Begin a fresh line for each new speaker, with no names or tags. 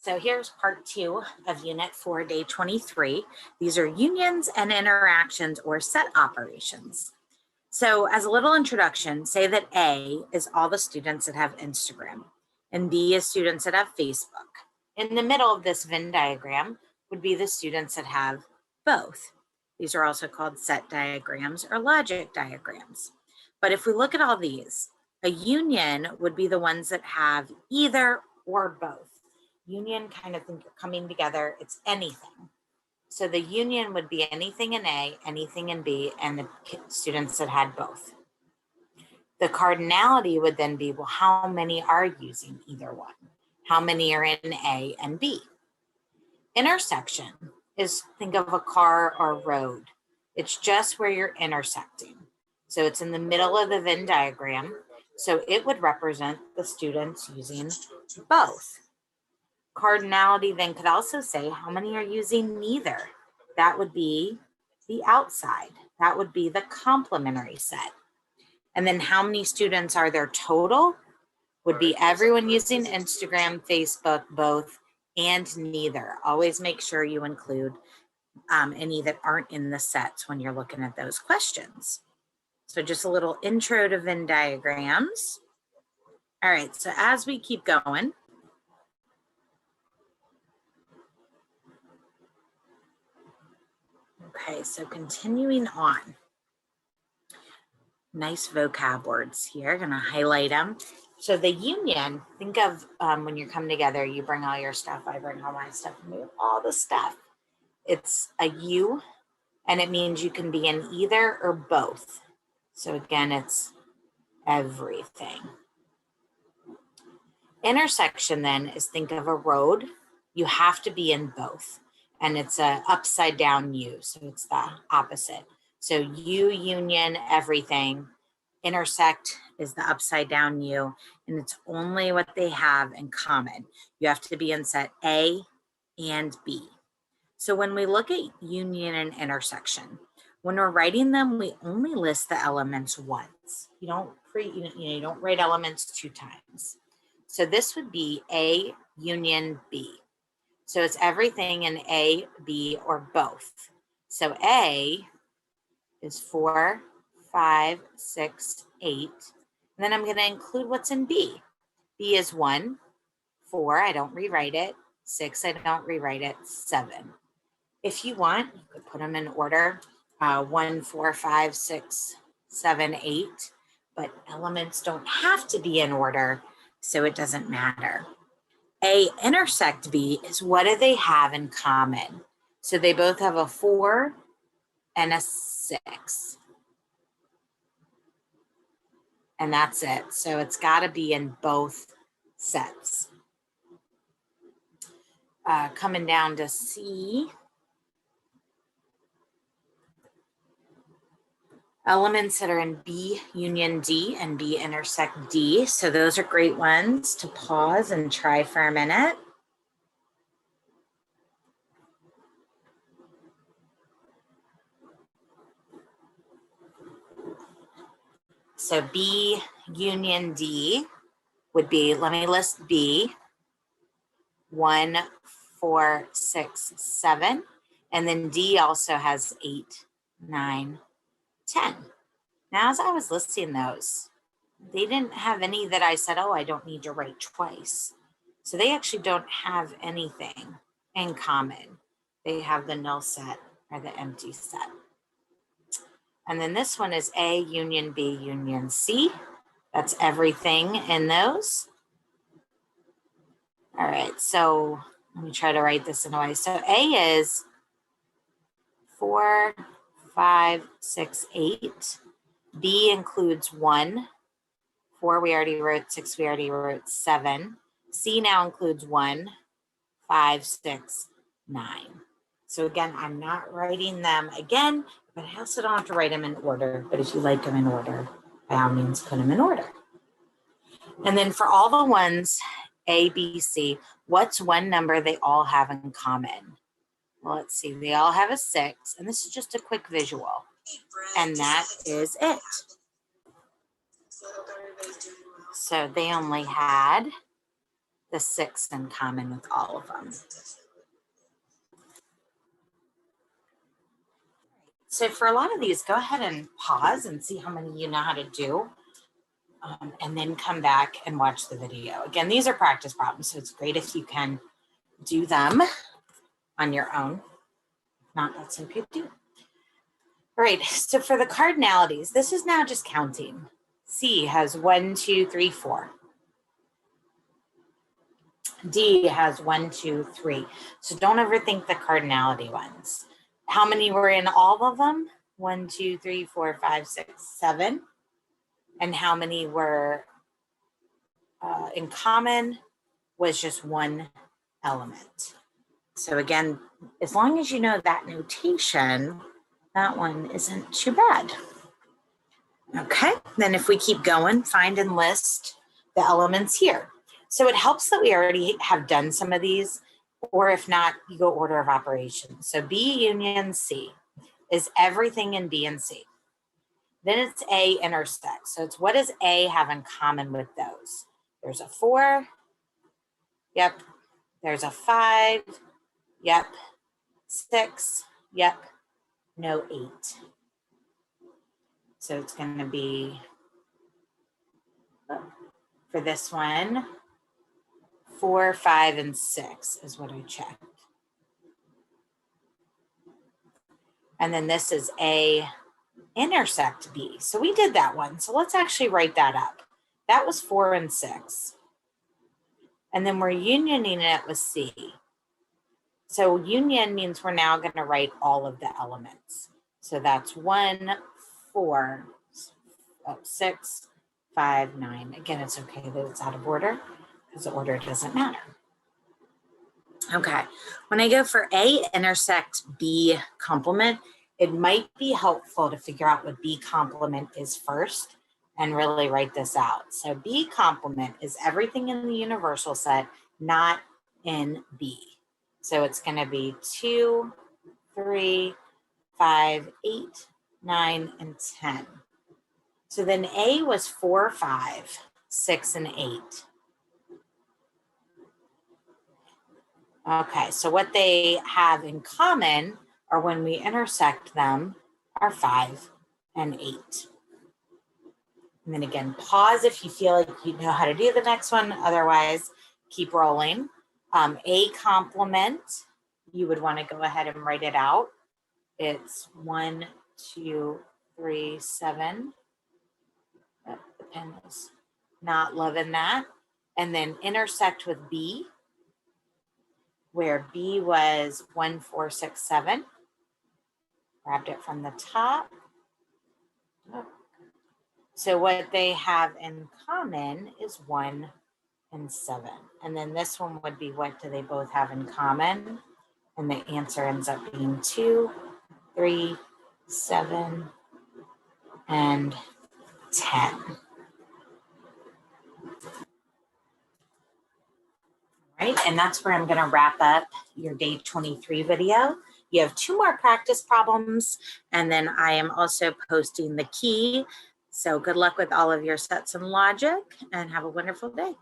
So here's part 2 of Unit 4, Day 23. These are unions and interactions or set operations. So as a little introduction, say that A is all the students that have Instagram and B is students that have Facebook. In the middle of this Venn diagram would be the students that have both. These are also called set diagrams or logic diagrams. But if we look at all these, a union would be the ones that have either or both. Union kind of think you're coming together, it's anything. So the union would be anything in A, anything in B, and the students that had both. The cardinality would then be, well, how many are using either one? How many are in A and B? Intersection is, think of a car or road. It's just where you're intersecting. So it's in the middle of the Venn diagram. So it would represent the students using both. Cardinality then could also say how many are using neither. That would be the outside. That would be the complementary set. And then how many students are there total would be everyone using Instagram, Facebook, both, and neither. Always make sure you include any that aren't in the sets when you're looking at those questions. So just a little intro to Venn diagrams. All right, so as we keep going, okay, so continuing on. Nice vocab words here, gonna highlight them. So the union, think of when you come together, you bring all your stuff, I bring all my stuff, and we have all the stuff. It's a U, and it means you can be in either or both. So again, it's everything. Intersection then is, think of a road. You have to be in both, and it's a upside down U, so it's the opposite. So U, union, everything. Intersect is the upside down U, and it's only what they have in common. You have to be in set A and B. So when we look at union and intersection, when we're writing them, we only list the elements once. You don't write elements 2 times. So this would be A union B. So it's everything in A, B, or both. So A is 4, 5, 6, 8. And then I'm going to include what's in B. B is 1, 4, I don't rewrite it. 6, I don't rewrite it. 7. If you want, you could put them in order. 1, 4, 5, 6, 7, 8. But elements don't have to be in order, so it doesn't matter. A intersect B is, what do they have in common? So they both have a 4 and a 6. And that's it. So it's got to be in both sets. Coming down to C. Elements that are in B union D and B intersect D. So those are great ones to pause and try for a minute. So B union D would be, let me list B, 1, 4, 6, 7. And then D also has 8, 9, 10. Now, as I was listing those, they didn't have any that I said, oh, I don't need to write twice. So they actually don't have anything in common. They have the null set or the empty set. And then this one is A union B union C. That's everything in those. All right, so let me try to write this in a way. So A is 4, 5, 6, 8. B includes 1. 4 we already wrote, 6 we already wrote, 7. C now includes 1, 5, 6, 9. So again, I'm not writing them again, but I also don't have to write them in order. But if you like them in order, by all means, put them in order. And then for all the ones, A, B, C, what's one number they all have in common? Well, let's see, they all have a 6, and this is just a quick visual. And that is it. So they only had the 6 in common with all of them. So for a lot of these, go ahead and pause and see how many you know how to do, and then come back and watch the video. Again, these are practice problems, so it's great if you can do them on your own. If not, that's okay too. All right, so for the cardinalities, this is now just counting. C has 1, 2, 3, 4. D has 1, 2, 3. So don't overthink the cardinality ones. How many were in all of them? 1, 2, 3, 4, 5, 6, 7. And how many were in common was just one element. So again, as long as you know that notation, that one isn't too bad. Okay, then if we keep going, find and list the elements here. So it helps that we already have done some of these, or if not, you go order of operations. So B union C is everything in B and C. Then it's A intersect. So it's what does A have in common with those? There's a 4. Yep. There's a 5. Yep. 6. Yep. No 8. So it's going to be, for this one, 4, 5, and 6 is what I checked. And then this is A intersect B. So we did that one. So let's actually write that up. That was 4 and 6. And then we're unioning it with C. So union means we're now going to write all of the elements. So that's 1, 4, 6, 5, 9. Again, it's okay that it's out of order because the order doesn't matter. Okay, when I go for A intersect B complement, it might be helpful to figure out what B complement is first and really write this out. So B complement is everything in the universal set, not in B. So it's going to be 2, 3, 5, 8, 9, and 10. So then A was 4, 5, 6, and 8. Okay, so what they have in common, or when we intersect them, are 5 and 8. And then again, pause if you feel like you know how to do the next one. Otherwise, keep rolling. A complement, you would want to go ahead and write it out. It's 1, 2, 3, 7. Oh, the pen is not loving that. And then intersect with B, where B was 1, 4, 6, 7. Grabbed it from the top. Oh. So what they have in common is 1 and 7. And then this one would be, what do they both have in common? And the answer ends up being 2, 3, 7, and 10. Right, and that's where I'm going to wrap up your day 23 video. You have 2 more practice problems, and then I am also posting the key. So good luck with all of your sets and logic, and have a wonderful day.